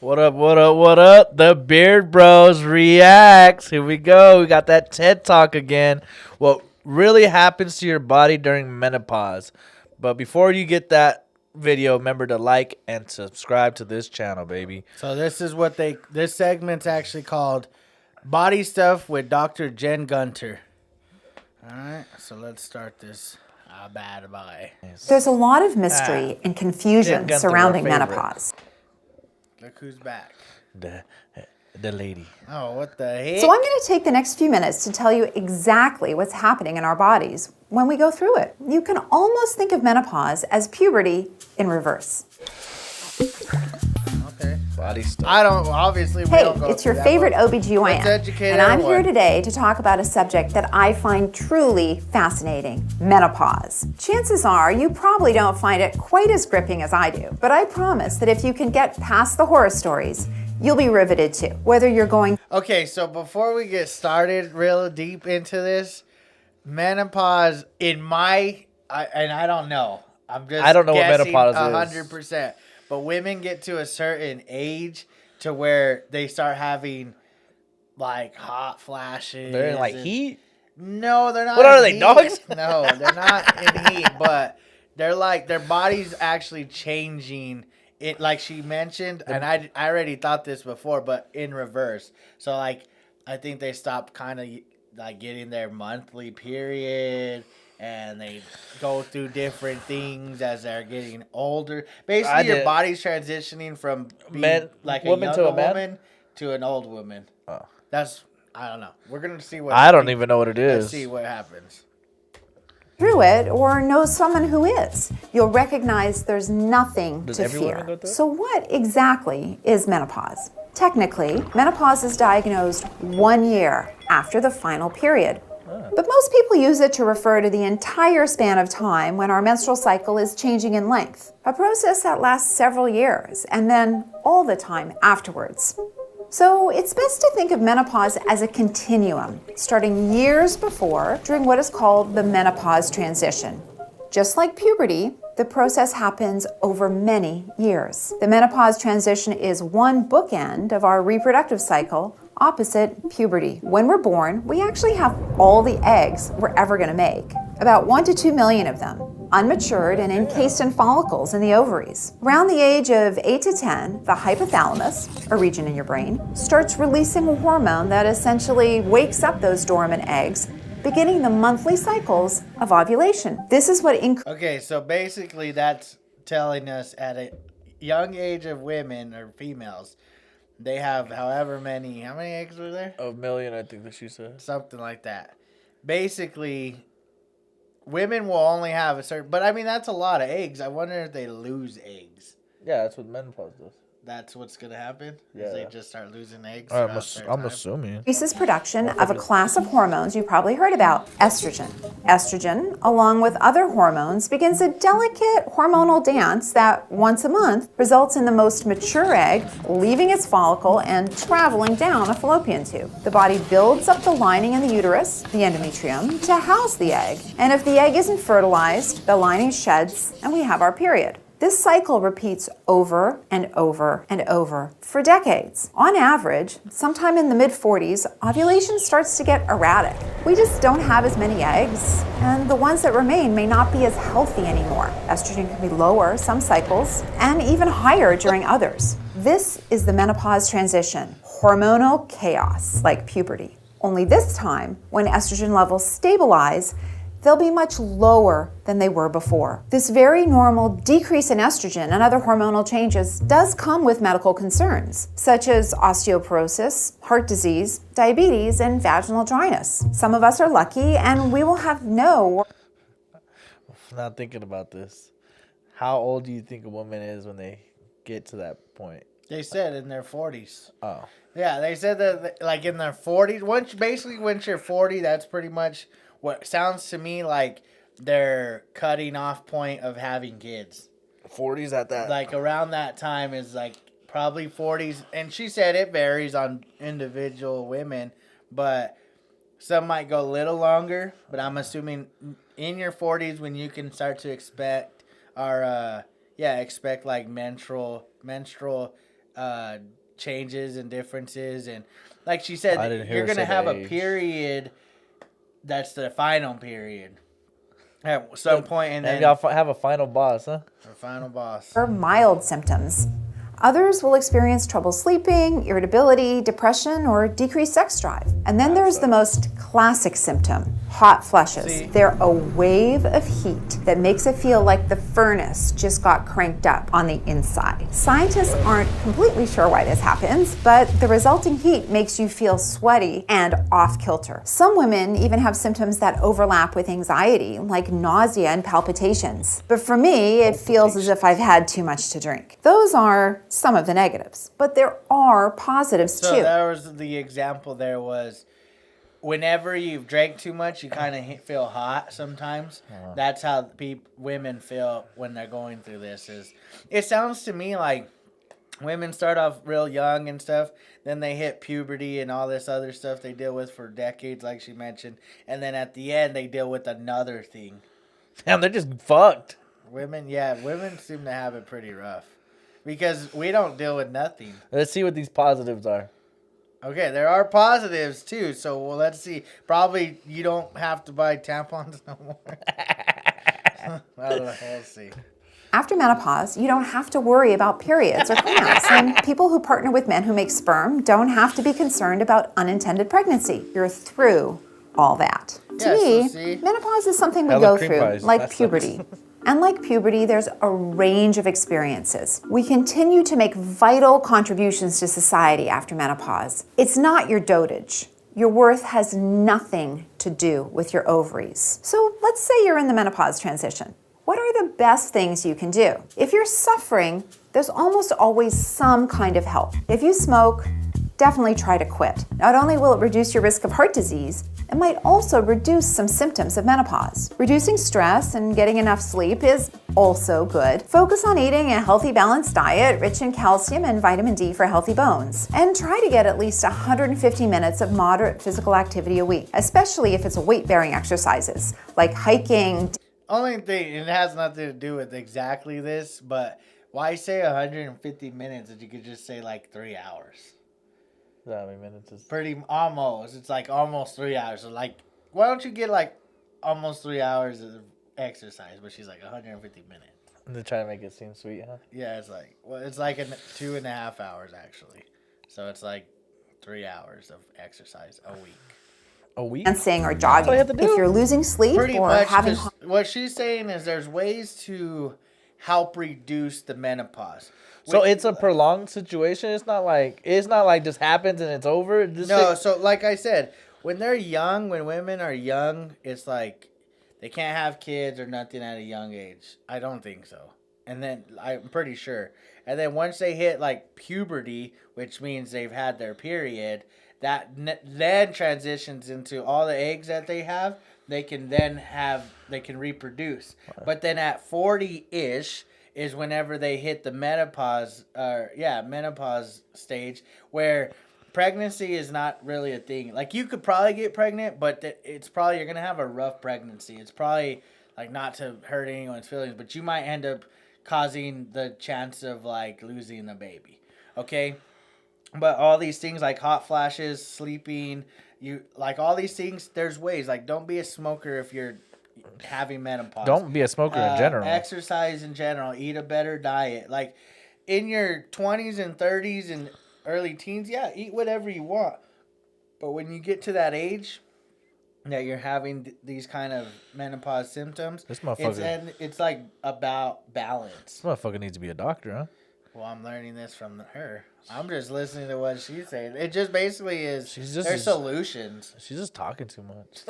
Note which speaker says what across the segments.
Speaker 1: What up, what up, what up? The Beard Bros reacts. Here we go. We got that TED Talk again. What really happens to your body during menopause. But before you get that video, remember to like and subscribe to this channel, baby.
Speaker 2: So this segment's actually called Body Stuff with Dr. Jen Gunter. All right, so let's start this bad bye.
Speaker 3: There's a lot of mystery and
Speaker 1: Jen
Speaker 3: confusion
Speaker 1: Gunther,
Speaker 3: surrounding
Speaker 1: our favorite.
Speaker 3: menopause.
Speaker 2: Look who's back.
Speaker 1: The lady.
Speaker 2: Oh, what the heck?
Speaker 3: So I'm going to take the next few minutes to tell you exactly what's happening in our bodies when we go through it. You can almost think of menopause as puberty in reverse.
Speaker 2: Okay.
Speaker 1: Body stuff.
Speaker 2: Obviously, we
Speaker 3: Hey,
Speaker 2: don't go
Speaker 3: it's your
Speaker 2: through that,
Speaker 3: favorite
Speaker 2: but
Speaker 3: OBGYN.
Speaker 2: let's educate
Speaker 3: And I'm
Speaker 2: everyone.
Speaker 3: here today to talk about a subject that I find truly fascinating, menopause. Chances are you probably don't find it quite as gripping as I do, but I promise that if you can get past the horror stories, you'll be riveted too. Whether you're going
Speaker 2: Okay, so before we get started real deep into this, menopause and I don't know. I'm just
Speaker 1: I don't know what
Speaker 2: guessing
Speaker 1: menopause is.
Speaker 2: 100%. But women get to a certain age to where they start having like hot flashes.
Speaker 1: They're in like
Speaker 2: and-
Speaker 1: heat.
Speaker 2: No, they're not.
Speaker 1: What are
Speaker 2: in
Speaker 1: they,
Speaker 2: heat.
Speaker 1: dogs?
Speaker 2: No, they're not in heat, but they're like their body's actually changing. It like she mentioned, and I already thought this before, but in reverse. So like I think they stop kind of like getting their monthly period, and they go through different things as they're getting older. Basically, your body's transitioning from being like a
Speaker 1: woman
Speaker 2: young
Speaker 1: to a man?
Speaker 2: woman to an old woman.
Speaker 1: Oh.
Speaker 2: That's I don't know. We're gonna see what
Speaker 1: I don't even know what it
Speaker 2: Let's
Speaker 1: is.
Speaker 2: see what happens.
Speaker 3: through it or know someone who is, you'll recognize there's nothing
Speaker 1: Does
Speaker 3: to
Speaker 1: every woman
Speaker 3: fear.
Speaker 1: go through it?
Speaker 3: So what exactly is menopause? Technically, menopause is diagnosed 1 year after the final period. But most people use it to refer to the entire span of time when our menstrual cycle is changing in length, a process that lasts several years and then all the time afterwards. So it's best to think of menopause as a continuum, starting years before during what is called the menopause transition. Just like puberty, the process happens over many years. The menopause transition is one bookend of our reproductive cycle, opposite puberty. When we're born, we actually have all the eggs we're ever going to make, about 1 to 2 million of them, unmatured and encased in follicles in the ovaries. Around the age of 8 to 10, the hypothalamus, a region in your brain, starts releasing a hormone that essentially wakes up those dormant eggs, beginning the monthly cycles of ovulation. This is what
Speaker 2: Okay, so basically that's telling us at a young age of women or females, they have how many eggs were there?
Speaker 1: A million, I think that she said.
Speaker 2: Something like that. Basically, women will only have a certain, but I mean, that's a lot of eggs. I wonder if they lose eggs.
Speaker 1: Yeah, that's what menopause does.
Speaker 2: That's what's going to happen?
Speaker 1: Yeah.
Speaker 2: Is they just start losing eggs?
Speaker 1: I'm
Speaker 2: throughout their time?
Speaker 1: assuming.
Speaker 3: increases production of a class of hormones you've probably heard about, estrogen. Estrogen, along with other hormones, begins a delicate hormonal dance that, once a month, results in the most mature egg leaving its follicle and traveling down a fallopian tube. The body builds up the lining in the uterus, the endometrium, to house the egg. And if the egg isn't fertilized, the lining sheds and we have our period. This cycle repeats over and over and over for decades. On average, sometime in the mid-40s, ovulation starts to get erratic. We just don't have as many eggs, and the ones that remain may not be as healthy anymore. Estrogen can be lower some cycles, and even higher during others. This is the menopause transition, hormonal chaos like puberty. Only this time, when estrogen levels stabilize, they'll be much lower than they were before. This very normal decrease in estrogen and other hormonal changes does come with medical concerns, such as osteoporosis, heart disease, diabetes, and vaginal dryness. Some of us are lucky and we will have no.
Speaker 1: Not thinking about this. How old do you think a woman is when they get to that point?
Speaker 2: They said in their 40s.
Speaker 1: Oh.
Speaker 2: Yeah, they said that like in their 40s. Once you're 40, that's pretty much what sounds to me like their cutting off point of having kids.
Speaker 1: 40s at that.
Speaker 2: Like around that time is like probably 40s. And she said it varies on individual women, but some might go a little longer. But I'm assuming in your 40s when you can start to expect like menstrual changes and differences, and like she said,
Speaker 1: I didn't hear
Speaker 2: you're
Speaker 1: her
Speaker 2: gonna
Speaker 1: say the
Speaker 2: have a
Speaker 1: age.
Speaker 2: period that's the final period at some point, and
Speaker 1: And
Speaker 2: then
Speaker 1: y'all have a final boss, huh?
Speaker 2: the final boss.
Speaker 3: Or mild symptoms. Others will experience trouble sleeping, irritability, depression, or decreased sex drive. And then there's the most classic symptom, hot flushes.
Speaker 2: See?
Speaker 3: They're a wave of heat that makes it feel like the furnace just got cranked up on the inside. Scientists aren't completely sure why this happens, but the resulting heat makes you feel sweaty and off kilter. Some women even have symptoms that overlap with anxiety, like nausea and palpitations. But for me, it feels as if I've had too much to drink. Those are some of the negatives, but there are positives
Speaker 2: So
Speaker 3: too.
Speaker 2: that was the example. There was whenever you've drank too much, you kind of feel hot sometimes. That's how women feel when they're going through this. It sounds to me like women start off real young and stuff, then they hit puberty and all this other stuff they deal with for decades, like she mentioned, and then at the end they deal with another thing.
Speaker 1: Damn, they're just fucked.
Speaker 2: Women seem to have it pretty rough because we don't deal with nothing.
Speaker 1: Let's see what these positives are.
Speaker 2: Okay, there are positives too. So let's see. Probably you don't have to buy tampons no more. I don't know. We'll see.
Speaker 3: After menopause, you don't have to worry about periods or cramps, and people who partner with men who make sperm don't have to be concerned about unintended pregnancy. You're through all that. To
Speaker 2: Yeah, so
Speaker 3: me,
Speaker 2: see?
Speaker 3: menopause is something we
Speaker 1: Hella
Speaker 3: go
Speaker 1: cream
Speaker 3: through,
Speaker 1: pies.
Speaker 3: like
Speaker 1: That sucks.
Speaker 3: puberty. And like puberty, there's a range of experiences. We continue to make vital contributions to society after menopause. It's not your dotage. Your worth has nothing to do with your ovaries. So let's say you're in the menopause transition. What are the best things you can do? If you're suffering, there's almost always some kind of help. If you smoke, definitely try to quit. Not only will it reduce your risk of heart disease, it might also reduce some symptoms of menopause. Reducing stress and getting enough sleep is also good. Focus on eating a healthy, balanced diet rich in calcium and vitamin D for healthy bones. And try to get at least 150 minutes of moderate physical activity a week, especially if it's weight-bearing exercises, like hiking.
Speaker 2: Only thing, it has nothing to do with exactly this, but why say 150 minutes if you could just say like 3 hours?
Speaker 1: How many minutes is
Speaker 2: Almost. It's like almost 3 hours. So like, why don't you get like almost 3 hours of exercise? But she's like 150 minutes.
Speaker 1: They're trying to make it seem sweet, huh?
Speaker 2: Yeah, it's like 2.5 hours actually. So it's like 3 hours of exercise a week.
Speaker 1: A week?
Speaker 3: Dancing or jogging.
Speaker 1: all you have to do.
Speaker 3: If you're losing sleep
Speaker 2: Pretty
Speaker 3: or
Speaker 2: much.
Speaker 3: having
Speaker 2: 'Cause what she's saying is there's ways to help reduce the menopause.
Speaker 1: So it's a prolonged situation. It's not like just happens and it's over.
Speaker 2: So like I said, when women are young, it's like they can't have kids or nothing at a young age. I don't think so. And then I'm pretty sure. And then once they hit like puberty, which means they've had their period, that then transitions into all the eggs that they have. They can reproduce. But then at 40-ish is whenever they hit the menopause stage where pregnancy is not really a thing. Like you could probably get pregnant, but it's probably you're going to have a rough pregnancy. It's probably like not to hurt anyone's feelings, but you might end up causing the chance of like losing the baby. Okay? But all these things like hot flashes, sleeping, all these things, there's ways. Like don't be a smoker if you're having menopause.
Speaker 1: Don't be a smoker in general.
Speaker 2: Exercise in general. Eat a better diet. Like in your 20s and 30s and early teens, yeah, eat whatever you want. But when you get to that age that you're having these kind of menopause symptoms, it's like about balance.
Speaker 1: This motherfucker needs to be a doctor, huh?
Speaker 2: Well, I'm learning this from her. I'm just listening to what she's saying. It just basically is. There's solutions.
Speaker 1: She's just talking too much.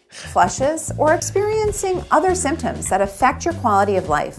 Speaker 3: flushes, or experiencing other symptoms that affect your quality of life,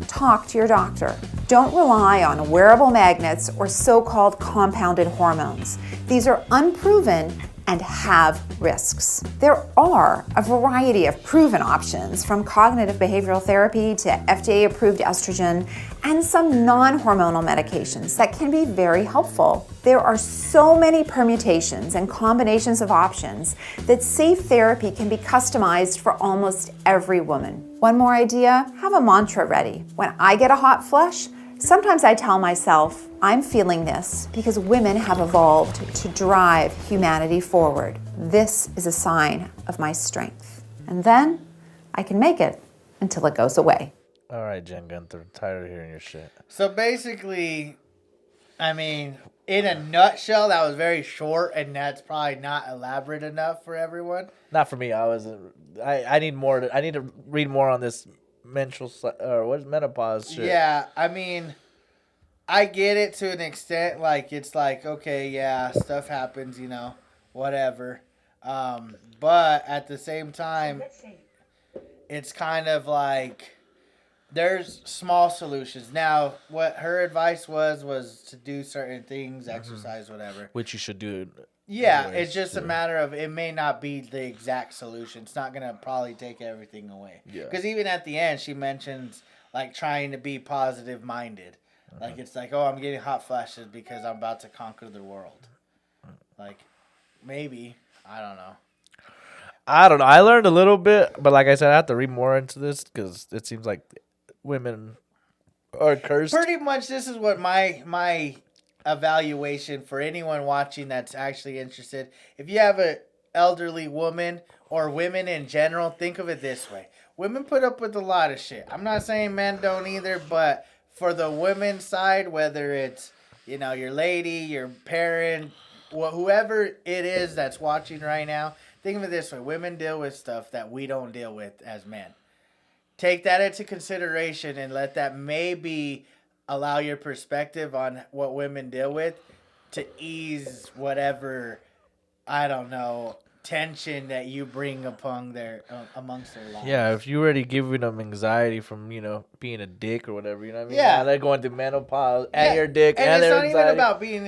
Speaker 3: talk to your doctor. Don't rely on wearable magnets or so-called compounded hormones. These are unproven and have risks. There are a variety of proven options, from cognitive behavioral therapy to FDA-approved estrogen and some non-hormonal medications that can be very helpful. There are so many permutations and combinations of options that safe therapy can be customized for almost every woman. One more idea? Have a mantra ready. When I get a hot flush, Sometimes I tell myself I'm feeling this because women have evolved to drive humanity forward. This is a sign of my strength. And then I can make it until it goes away.
Speaker 1: All right, Jen Gunther. Tired of hearing your shit.
Speaker 2: So basically, I mean, in a nutshell, that was very short, and that's probably not elaborate enough for everyone.
Speaker 1: Not for me. I need more. I need to read more on this what is menopause shit.
Speaker 2: Yeah, I mean, I get it to an extent. Like, it's like, okay, yeah, stuff happens, whatever. But at the same time, it's kind of like there's small solutions. Now, what her advice was to do certain things, exercise, whatever.
Speaker 1: Which you should do.
Speaker 2: Yeah,
Speaker 1: anyways,
Speaker 2: it's just a matter of it may not be the exact solution. It's not going to probably take everything away.
Speaker 1: Yeah.
Speaker 2: Because even at the end, she mentions, like, trying to be positive-minded. Like, it's like, oh, I'm getting hot flashes because I'm about to conquer the world. Like, maybe. I don't know.
Speaker 1: I don't know. I learned a little bit, but like I said, I have to read more into this because it seems like women are cursed.
Speaker 2: Pretty much this is what my evaluation for anyone watching that's actually interested. If you have an elderly woman or women in general, think of it this way. Women put up with a lot of shit. I'm not saying men don't either, but for the women's side, whether it's, your lady, your parent, whoever it is that's watching right now, think of it this way. Women deal with stuff that we don't deal with as men. Take that into consideration and let that maybe allow your perspective on what women deal with to ease whatever, I don't know, tension that you bring amongst their lives.
Speaker 1: Yeah, if you already giving them anxiety from, being a dick or whatever, you know what I mean?
Speaker 2: Yeah.
Speaker 1: Now they're going through menopause and your dick
Speaker 2: and
Speaker 1: and
Speaker 2: it's
Speaker 1: their
Speaker 2: not
Speaker 1: anxiety.
Speaker 2: even about being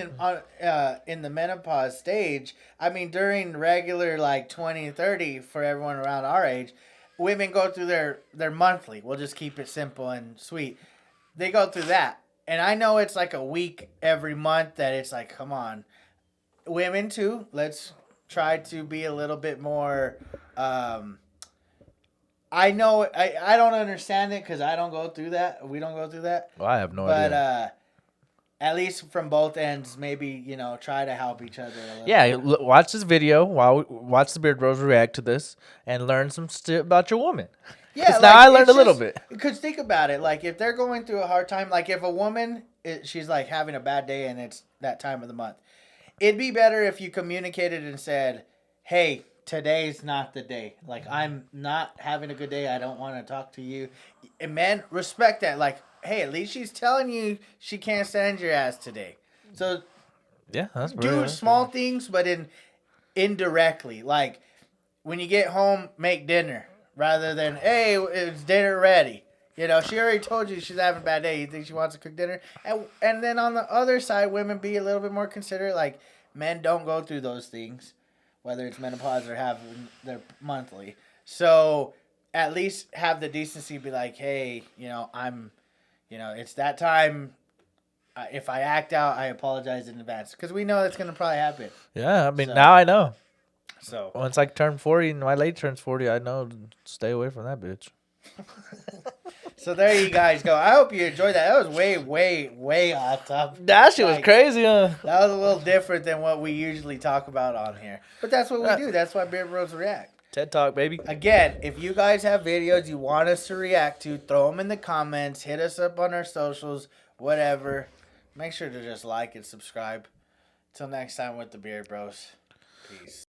Speaker 2: in the menopause stage. I mean, during regular, like, 20, 30, for everyone around our age, women go through their monthly. We'll just keep it simple and sweet. They go through that. And I know it's like a week every month that it's like, come on. Women, too, let's try to be a little bit more... I know I don't understand it because I don't go through that. We don't go through that.
Speaker 1: Well, I have no
Speaker 2: But
Speaker 1: idea.
Speaker 2: at least from both ends, maybe, try to help each other a little.
Speaker 1: Yeah, watch this video watch the Beard Bros react to this and learn some shit about your woman.
Speaker 2: Yeah,
Speaker 1: now I learned a little bit.
Speaker 2: Because think about it. Like, if they're going through a hard time, like if a woman, she's like having a bad day and it's that time of the month, it'd be better if you communicated and said, hey, today's not the day. Like, I'm not having a good day. I don't want to talk to you. And men, respect that. Like, hey, at least she's telling you she can't stand your ass today. So
Speaker 1: Yeah, that's
Speaker 2: do small things, but indirectly. Like, when you get home, make dinner. Rather than, hey, it's dinner ready. She already told you she's having a bad day. You think she wants to cook dinner? And then on the other side, women be a little bit more considerate. Like, men don't go through those things, whether it's menopause or having their monthly. So at least have the decency to be like, hey, it's that time. If I act out, I apologize in advance. Because we know that's going to probably happen.
Speaker 1: Yeah, I mean, now I know.
Speaker 2: So
Speaker 1: Once I turn 40 and my lady turns 40, I know to stay away from that bitch.
Speaker 2: So there you guys go. I hope you enjoyed that. That was way, way, way off topic.
Speaker 1: That shit was crazy, huh?
Speaker 2: That was a little different than what we usually talk about on here. But that's what we do. That's why Beard Bros react.
Speaker 1: TED Talk, baby.
Speaker 2: Again, if you guys have videos you want us to react to, throw them in the comments. Hit us up on our socials, whatever. Make sure to just like and subscribe. Till next time with the Beard Bros. Peace.